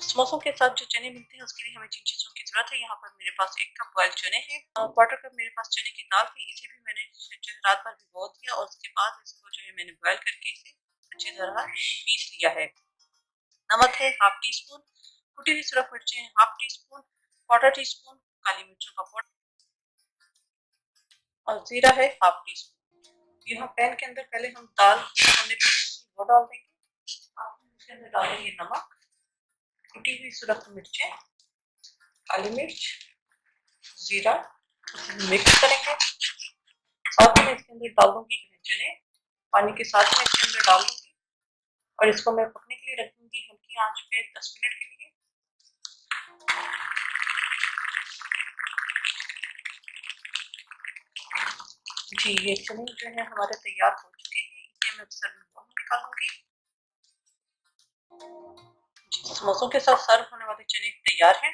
समोसों के साथ जो चने मिलते हैं उसके लिए हमें जिन चीज़ों की ज़रूरत है, यहाँ पर मेरे पास 1 कप बॉइल्ड चने हैं, क्वार्टर कप मेरे पास चने की दाल थी, इसे भी मैंने जो है रात भर भिगो दिया और उसके बाद इसको जो है मैंने बॉयल करके इसे अच्छी तरह पीस लिया है। नमक है हाफ टी स्पून, कुटी हुई सूरख मिर्चें हैं half teaspoon, quarter teaspoon काली मिर्चों का पाउडर और जीरा है हाफ टी स्पून। यहाँ पैन के अंदर पहले हम दाल हमने वो डाल देंगे, इसके अंदर डालेंगे नमक, कुटी हुई सूरख मिर्चें, काली मिर्च, जीरा, मिक्स करेंगे। साथ में इसके अंदर डाल दूंगी चने, पानी के साथ में इसके अंदर डाल दूंगी और इसको मैं पकने के लिए रख दूंगी हल्की आंच पे 10 मिनट के लिए। जी ये चने जो है हमारे तैयार हो चुके हैं, इसे मैं सर्विंग बाउल में निकालूंगी। जी समोसों के साथ सर्व होने वाले चने तैयार हैं।